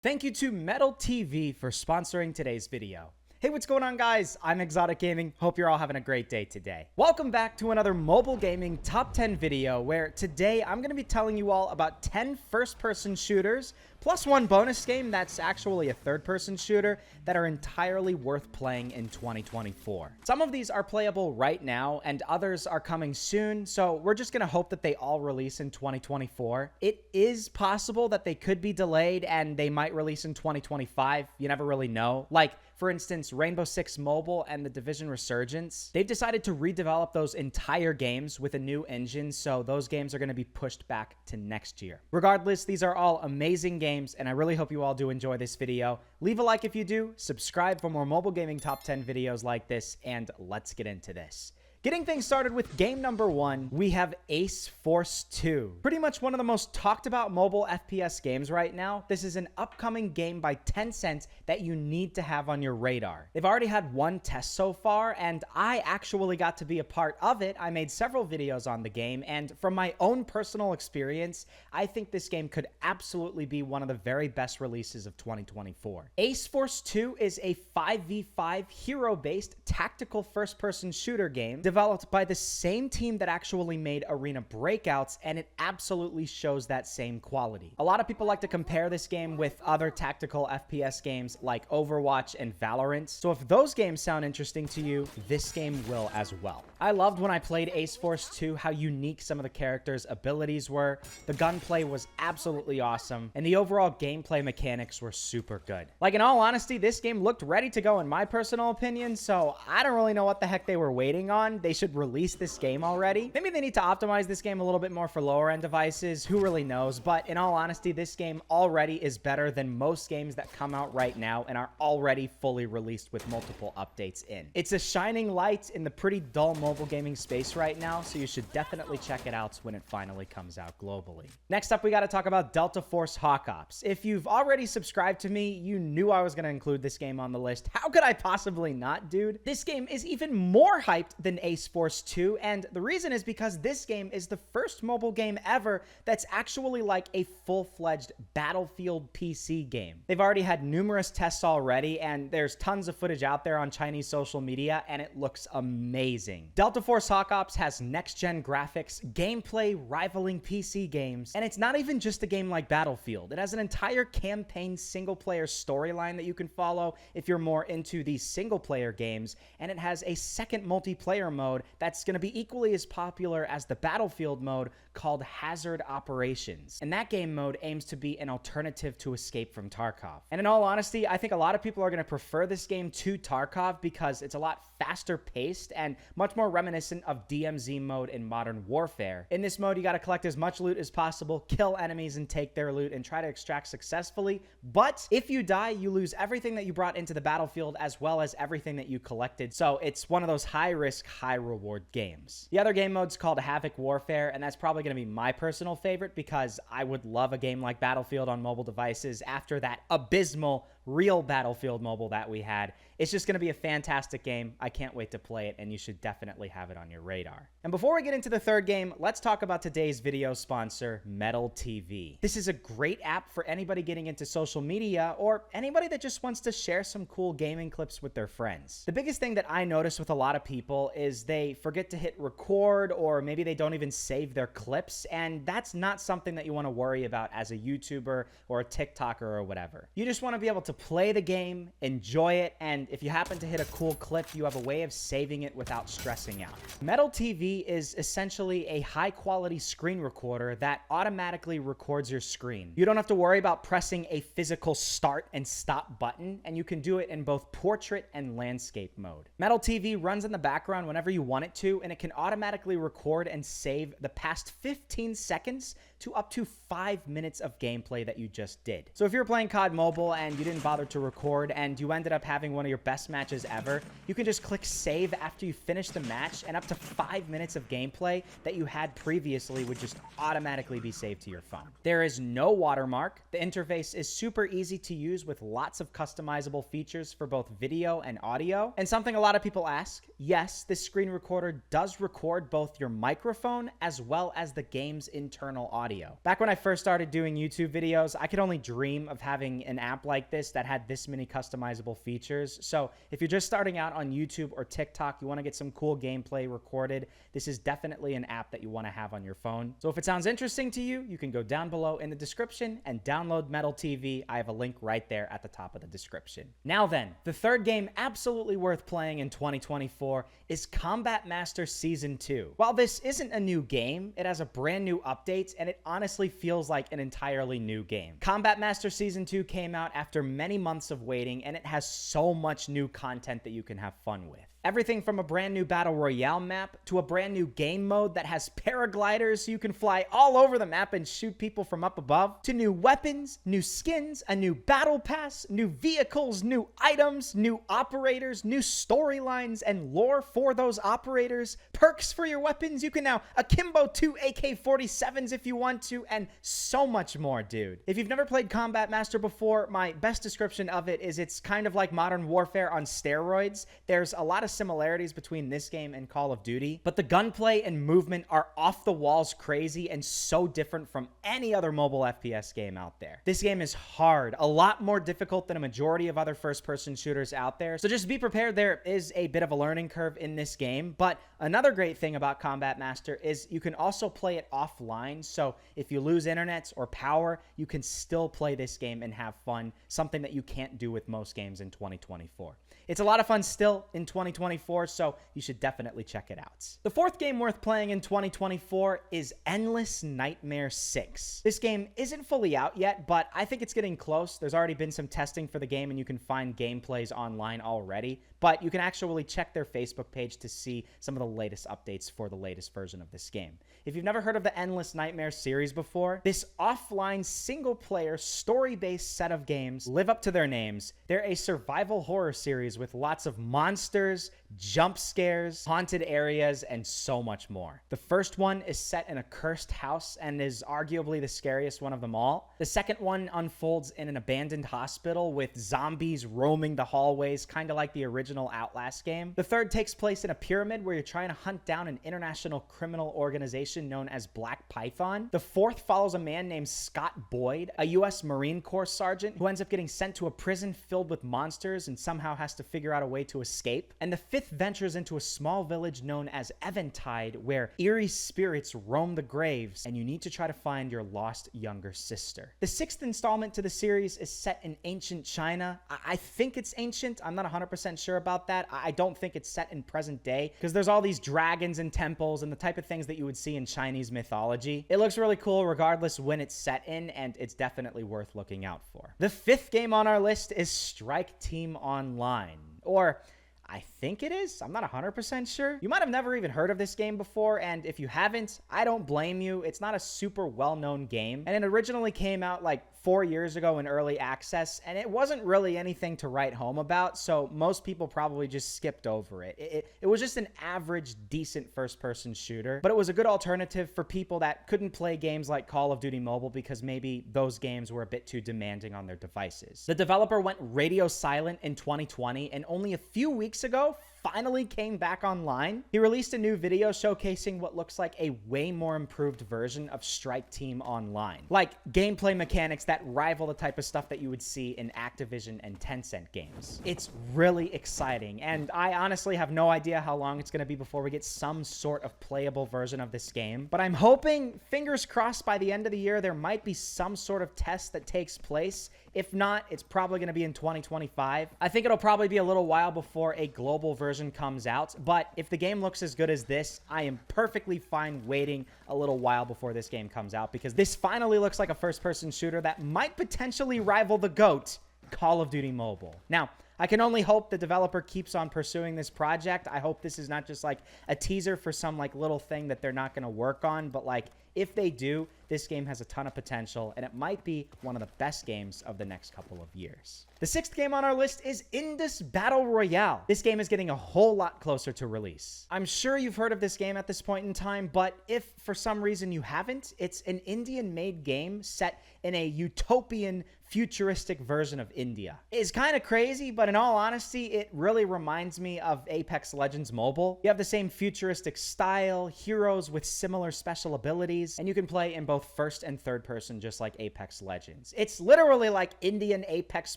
Thank you to Metal TV for sponsoring today's video. Hey, what's going on, guys? I'm Exotic Gaming. Hope you're all having a great day today. Welcome back to another mobile gaming top 10 video where today I'm going to be telling you all about 10 first-person shooters plus one bonus game that's actually a third-person shooter that are entirely worth playing in 2024. Some of these are playable right now and others are coming soon, so we're just going to hope that they all release in 2024. It is possible that they could be delayed and they might release in 2025. You never really know. Like, for instance, Rainbow Six Mobile and The Division Resurgence, they've decided to redevelop those entire games with a new engine, so those games are going to be pushed back to next year. Regardless, these are all amazing games, and I really hope you all do enjoy this video. Leave a like if you do, subscribe for more mobile gaming top 10 videos like this, and let's get into this. Getting things started with game number 1, we have Ace Force 2. Pretty much one of the most talked about mobile FPS games right now. This is an upcoming game by Tencent that you need to have on your radar. They've already had one test so far, and I actually got to be a part of it. I made several videos on the game, and from my own personal experience, I think this game could absolutely be one of the very best releases of 2024. Ace Force 2 is a 5v5 hero-based tactical first-person shooter game developed by the same team that actually made Arena Breakouts, and it absolutely shows that same quality. A lot of people like to compare this game with other tactical FPS games like Overwatch and Valorant, so if those games sound interesting to you, this game will as well. I loved when I played Ace Force 2 how unique some of the characters' abilities were, the gunplay was absolutely awesome, and the overall gameplay mechanics were super good. Like, in all honesty, this game looked ready to go in my personal opinion, so I don't really know what the heck they were waiting on. They should release this game already. Maybe they need to optimize this game a little bit more for lower end devices. Who really knows? But in all honesty, this game already is better than most games that come out right now and are already fully released with multiple updates in. It's a shining light in the pretty dull mobile gaming space right now, so you should definitely check it out when it finally comes out globally. Next up, we got to talk about Delta Force Hawk Ops. If you've already subscribed to me, you knew I was going to include this game on the list. How could I possibly not, dude? This game is even more hyped than Ace Force 2, and the reason is because this game is the first mobile game ever that's actually like a full-fledged Battlefield PC game. They've already had numerous tests already, and there's tons of footage out there on Chinese social media, and it looks amazing. Delta Force Hawk Ops has next-gen graphics, gameplay rivaling PC games, and it's not even just a game like Battlefield. It has an entire campaign single-player storyline that you can follow if you're more into these single-player games, and it has a second multiplayer mode that's going to be equally as popular as the Battlefield mode called Hazard Operations. And that game mode aims to be an alternative to Escape from Tarkov. And in all honesty, I think a lot of people are going to prefer this game to Tarkov because it's a lot faster paced and much more reminiscent of DMZ mode in Modern Warfare. In this mode, you got to collect as much loot as possible, kill enemies and take their loot, and try to extract successfully. But if you die, you lose everything that you brought into the battlefield as well as everything that you collected. So it's one of those high risk, high reward games. The other game mode's called Havoc Warfare, and that's probably going to be my personal favorite because I would love a game like Battlefield on mobile devices after that abysmal real Battlefield Mobile that we had. It's just going to be a fantastic game. I can't wait to play it, and you should definitely have it on your radar. And before we get into the third game, let's talk about today's video sponsor, Metal TV. This is a great app for anybody getting into social media or anybody that just wants to share some cool gaming clips with their friends. The biggest thing that I notice with a lot of people is they forget to hit record, or maybe they don't even save their clips, and that's not something that you want to worry about as a YouTuber or a TikToker or whatever. You just want to be able to play the game, enjoy it, and if you happen to hit a cool clip, you have a way of saving it without stressing out. Metal TV is essentially a high-quality screen recorder that automatically records your screen. You don't have to worry about pressing a physical start and stop button, and you can do it in both portrait and landscape mode. Metal TV runs in the background whenever you want it to, and it can automatically record and save the past 15 seconds to up to 5 minutes of gameplay that you just did. So if you're playing COD Mobile and you didn't bother to record and you ended up having one of your best matches ever, you can just click save after you finish the match, and up to 5 minutes of gameplay that you had previously would just automatically be saved to your phone. There is no watermark. The interface is super easy to use with lots of customizable features for both video and audio. And something a lot of people ask, yes, this screen recorder does record both your microphone as well as the game's internal audio. audio. Back when I first started doing YouTube videos, I could only dream of having an app like this that had this many customizable features. So if you're just starting out on YouTube or TikTok, you want to get some cool gameplay recorded, this is definitely an app that you want to have on your phone. So if it sounds interesting to you, you can go down below in the description and download Metal TV. I have a link right there at the top of the description. Now then, the third game absolutely worth playing in 2024 is Combat Master Season 2. While this isn't a new game, it has a brand new update, and it honestly feels like an entirely new game. Combat Master Season 2 came out after many months of waiting, and it has so much new content that you can have fun with. Everything from a brand new Battle Royale map to a brand new game mode that has paragliders so you can fly all over the map and shoot people from up above, to new weapons, new skins, a new battle pass, new vehicles, new items, new operators, new storylines and lore for those operators, perks for your weapons. You can now akimbo 2 AK-47s if you want to, and so much more, dude. If you've never played Combat Master before, my best description of it is it's kind of like Modern Warfare on steroids. There's a lot of similarities between this game and Call of Duty, but the gunplay and movement are off the walls crazy and so different from any other mobile FPS game out there. This game is hard, a lot more difficult than a majority of other first-person shooters out there, so just be prepared. There is a bit of a learning curve in this game, but another great thing about Combat Master is you can also play it offline, so if you lose internet or power, you can still play this game and have fun, something that you can't do with most games in 2024. It's a lot of fun still in 2024, so you should definitely check it out. The fourth game worth playing in 2024 is Endless Nightmare 6. This game isn't fully out yet, but I think it's getting close. There's already been some testing for the game, and you can find gameplays online already, but you can actually check their Facebook page to see some of the latest updates for the latest version of this game. If you've never heard of the Endless Nightmare series before, this offline single-player story-based set of games live up to their names. They're a survival horror series with lots of monsters, jump scares, haunted areas, and so much more. The first one is set in a cursed house and is arguably the scariest one of them all. The second one unfolds in an abandoned hospital with zombies roaming the hallways, kind of like the original Outlast game. The third takes place in a pyramid where you're trying to hunt down an international criminal organization known as Black Python. The fourth follows a man named Scott Boyd, a U.S. Marine Corps sergeant who ends up getting sent to a prison filled with monsters and somehow has to figure out a way to escape. And the fifth ventures into a small village known as Eventide, where eerie spirits roam the graves and you need to try to find your lost younger sister. The sixth installment to the series is set in ancient China. I think it's ancient. I'm not 100% sure about that. I don't think it's set in present day because there's all these dragons and temples and the type of things that you would see in Chinese mythology. It looks really cool regardless when it's set in, and it's definitely worth looking out for. The fifth game on our list is Strike Team Online, or I think it is. I'm not 100% sure. You might have never even heard of this game before, and if you haven't, I don't blame you. It's not a super well-known game, and it originally came out like 4 years ago in early access, and it wasn't really anything to write home about, so most people probably just skipped over it. It was just an average, decent first-person shooter, but it was a good alternative for people that couldn't play games like Call of Duty Mobile because maybe those games were a bit too demanding on their devices. The developer went radio silent in 2020, and only a few weeks ago, finally came back online. He released a new video showcasing what looks like a way more improved version of Strike Team Online, like gameplay mechanics that rival the type of stuff that you would see in Activision and Tencent games. It's really exciting, and I honestly have no idea how long it's going to be before we get some sort of playable version of this game, but I'm hoping, fingers crossed, by the end of the year there might be some sort of test that takes place. If not, it's probably going to be in 2025. I think it'll probably be a little while before a global version comes out, but if the game looks as good as this, I am perfectly fine waiting a little while before this game comes out, because this finally looks like a first-person shooter that might potentially rival the GOAT, Call of Duty Mobile. Now, I can only hope the developer keeps on pursuing this project. I hope this is not just like a teaser for some like little thing that they're not going to work on, but like if they do, this game has a ton of potential, and it might be one of the best games of the next couple of years. The sixth game on our list is Indus Battle Royale. This game is getting a whole lot closer to release. I'm sure you've heard of this game at this point in time, but if for some reason you haven't, it's an Indian-made game set in a utopian, futuristic version of India. It's kind of crazy, but in all honesty, it really reminds me of Apex Legends Mobile. You have the same futuristic style, heroes with similar special abilities, and you can play in both both first and third person, just like Apex Legends. It's literally like Indian Apex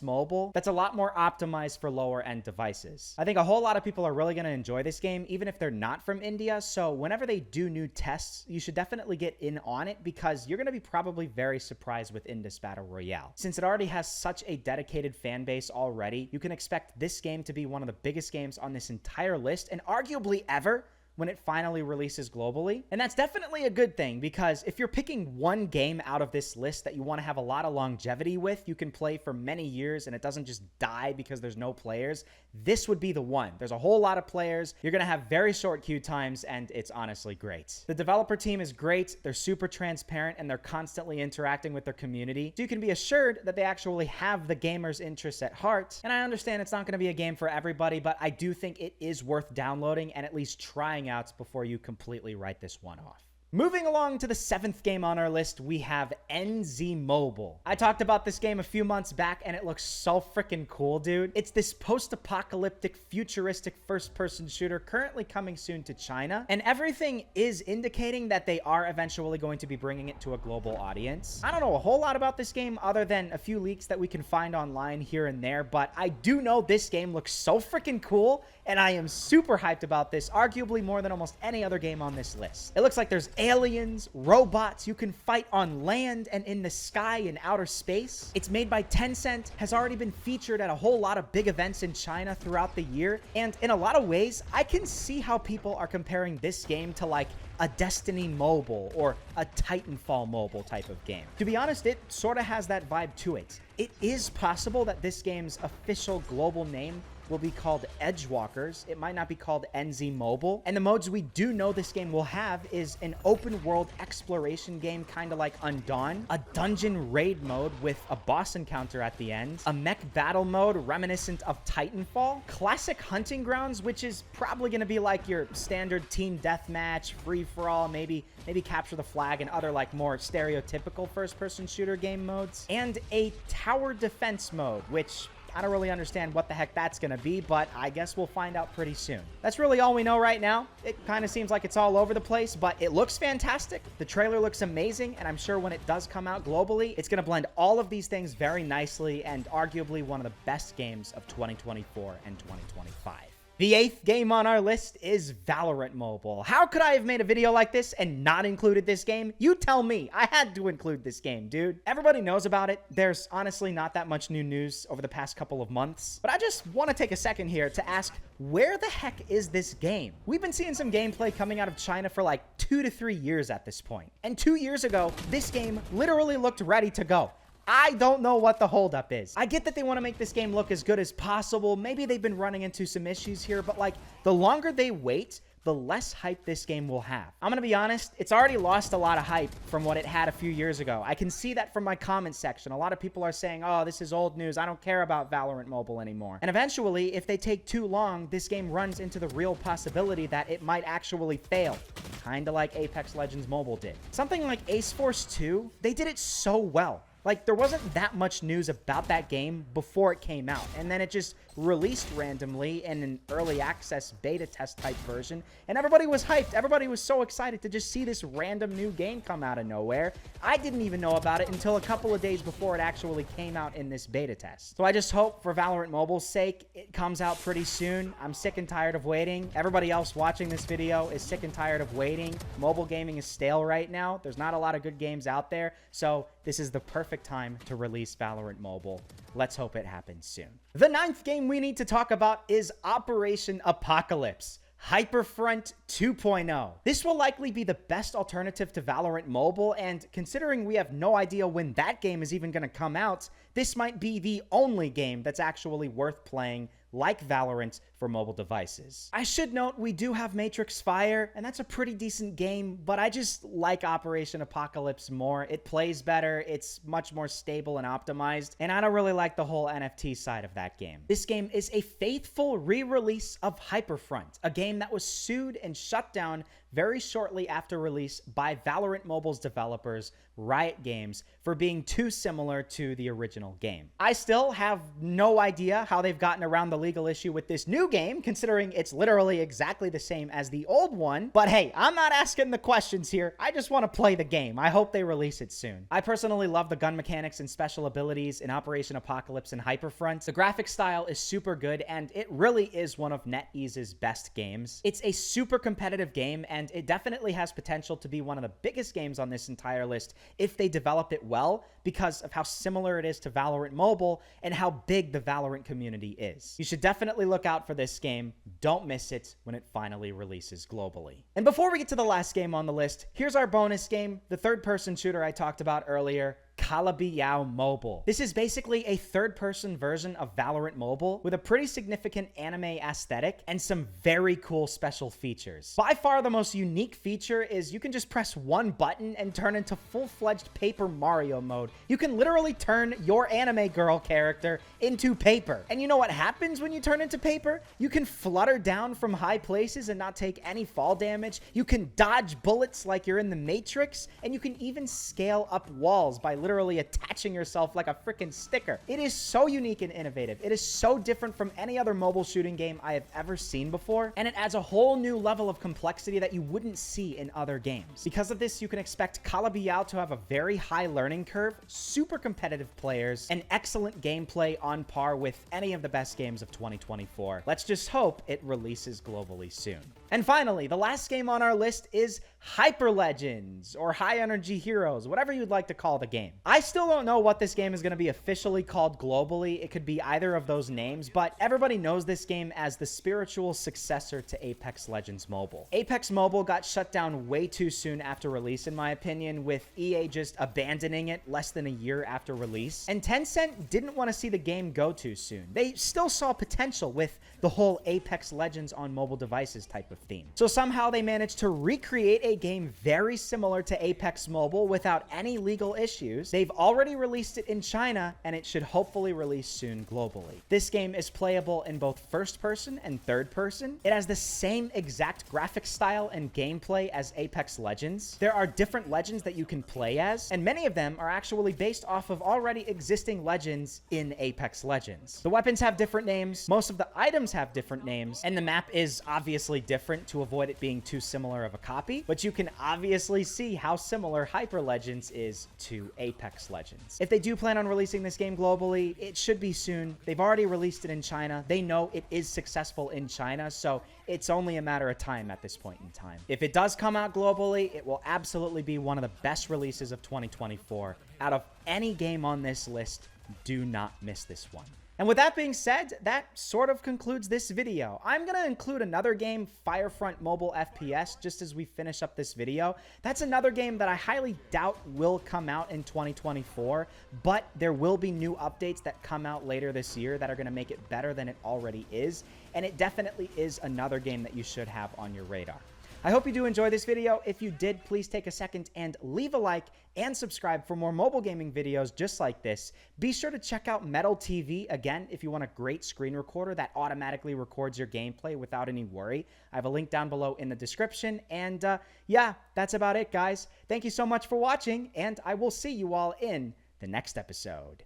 Mobile that's a lot more optimized for lower end devices. I think a whole lot of people are really going to enjoy this game, even if they're not from India. So whenever they do new tests, you should definitely get in on it, because you're going to be probably very surprised with Indus Battle Royale. Since it already has such a dedicated fan base already, you can expect this game to be one of the biggest games on this entire list, and arguably ever, when it finally releases globally. And that's definitely a good thing, because if you're picking one game out of this list that you want to have a lot of longevity with, you can play for many years and it doesn't just die because there's no players, this would be the one. There's a whole lot of players, you're gonna have very short queue times, and it's honestly great. The developer team is great, they're super transparent, and they're constantly interacting with their community, so you can be assured that they actually have the gamers' interests at heart. And I understand it's not gonna be a game for everybody, but I do think it is worth downloading and at least trying out before you completely write this one off. Moving along to the 7th game on our list, we have NZ Mobile. I talked about this game a few months back, and it looks so freaking cool, dude. It's this post-apocalyptic, futuristic first-person shooter currently coming soon to China, and everything is indicating that they are eventually going to be bringing it to a global audience. I don't know a whole lot about this game other than a few leaks that we can find online here and there, but I do know this game looks so freaking cool, and I am super hyped about this, arguably more than almost any other game on this list. It looks like there's aliens, robots, you can fight on land and in the sky in outer space. It's made by Tencent, has already been featured at a whole lot of big events in China throughout the year, and in a lot of ways, I can see how people are comparing this game to like a Destiny Mobile or a Titanfall Mobile type of game. To be honest, it sort of has that vibe to it. It is possible that this game's official global name will be called Edgewalkers. It might not be called NZ Mobile. And the modes we do know this game will have is an open world exploration game, kind of like Undawn, a dungeon raid mode with a boss encounter at the end, a mech battle mode reminiscent of Titanfall, classic hunting grounds, which is probably going to be like your standard team deathmatch, free-for-all, maybe capture the flag, and other like more stereotypical first-person shooter game modes, and a tower defense mode, which I don't really understand what the heck that's going to be, but I guess we'll find out pretty soon. That's really all we know right now. It kind of seems like it's all over the place, but it looks fantastic. The trailer looks amazing, and I'm sure when it does come out globally, it's going to blend all of these things very nicely, and arguably one of the best games of 2024 and 2025. The 8th game on our list is Valorant Mobile. How could I have made a video like this and not included this game? You tell me. I had to include this game, dude. Everybody knows about it. There's honestly not that much new news over the past couple of months, but I just want to take a second here to ask, where the heck is this game? We've been seeing some gameplay coming out of China for like 2 to 3 years at this point. And 2 years ago, this game literally looked ready to go. I don't know what the holdup is. I get that they want to make this game look as good as possible. Maybe they've been running into some issues here, but like the longer they wait, the less hype this game will have. I'm gonna be honest, it's already lost a lot of hype from what it had a few years ago. I can see that from my comment section. A lot of people are saying, oh, this is old news. I don't care about Valorant Mobile anymore. And eventually, if they take too long, this game runs into the real possibility that it might actually fail. Kinda like Apex Legends Mobile did. Something like Ace Force 2, they did it so well. Like, there wasn't that much news about that game before it came out, and then it just released randomly in an early access beta test type version, and everybody was hyped. Everybody was so excited to just see this random new game come out of nowhere. I didn't even know about it until a couple of days before it actually came out in this beta test. So I just hope for Valorant Mobile's sake, it comes out pretty soon. I'm sick and tired of waiting. Everybody else watching this video is sick and tired of waiting. Mobile gaming is stale right now. There's not a lot of good games out there, so this is the perfect time to release Valorant Mobile. Let's hope it happens soon. The 9th game we need to talk about is Operation Apocalypse. Hyperfront 2.0. This will likely be the best alternative to Valorant Mobile, and considering we have no idea when that game is even going to come out, this might be the only game that's actually worth playing like Valorant for mobile devices. I should note we do have Matrix Fire, and that's a pretty decent game, but I just like Operation Apocalypse more. It plays better, it's much more stable and optimized, and I don't really like the whole NFT side of that game. This game is a faithful re-release of Hyperfront, a game that was sued and shut down very shortly after release by Valorant Mobile's developers, Riot Games, for being too similar to the original game. I still have no idea how they've gotten around the legal issue with this new game, considering it's literally exactly the same as the old one. But hey, I'm not asking the questions here. I just want to play the game. I hope they release it soon. I personally love the gun mechanics and special abilities in Operation Apocalypse and Hyperfront. The graphic style is super good, and it really is one of NetEase's best games. It's a super competitive game, and it definitely has potential to be one of the biggest games on this entire list if they develop it well, because of how similar it is to Valorant Mobile and how big the Valorant community is. You should definitely look out for this game. Don't miss it when it finally releases globally. And before we get to the last game on the list, here's our bonus game, the third-person shooter I talked about earlier, Calabia Mobile. This is basically a third-person version of Valorant Mobile with a pretty significant anime aesthetic and some very cool special features. By far the most unique feature is you can just press one button and turn into full-fledged Paper Mario mode. You can literally turn your anime girl character into paper. And you know what happens when you turn into paper? You can flutter down from high places and not take any fall damage. You can dodge bullets like you're in the Matrix, and you can even scale up walls by literally attaching yourself like a freaking sticker. It is so unique and innovative. It is so different from any other mobile shooting game I have ever seen before, and it adds a whole new level of complexity that you wouldn't see in other games. Because of this, you can expect Calabia to have a very high learning curve, super competitive players, and excellent gameplay on par with any of the best games of 2024. Let's just hope it releases globally soon. And finally, the last game on our list is Hyper Legends, or High Energy Heroes, whatever you'd like to call the game. I still don't know what this game is going to be officially called globally. It could be either of those names, but everybody knows this game as the spiritual successor to Apex Legends Mobile. Apex Mobile got shut down way too soon after release, in my opinion, with EA just abandoning it less than a year after release. And Tencent didn't want to see the game go too soon. They still saw potential with the whole Apex Legends on mobile devices type of theme. So somehow they managed to recreate a game very similar to Apex Mobile without any legal issues. They've already released it in China, and it should hopefully release soon globally. This game is playable in both first person and third person. It has the same exact graphic style and gameplay as Apex Legends. There are different legends that you can play as, and many of them are actually based off of already existing legends in Apex Legends. The weapons have different names, most of the items have different names, and the map is obviously different to avoid it being too similar of a copy, but you can obviously see how similar Hyper Legends is to Apex Legends. If they do plan on releasing this game globally, it should be soon. They've already released it in China. They know it is successful in China, so it's only a matter of time at this point in time. If it does come out globally, it will absolutely be one of the best releases of 2024. Out of any game on this list, do not miss this one. And with that being said, that sort of concludes this video. I'm going to include another game, Firefront Mobile FPS, just as we finish up this video. That's another game that I highly doubt will come out in 2024, but there will be new updates that come out later this year that are going to make it better than it already is, and it definitely is another game that you should have on your radar. I hope you do enjoy this video. If you did, please take a second and leave a like and subscribe for more mobile gaming videos just like this. Be sure to check out Metal TV, again, if you want a great screen recorder that automatically records your gameplay without any worry. I have a link down below in the description. And yeah, that's about it, guys. Thank you so much for watching, and I will see you all in the next episode.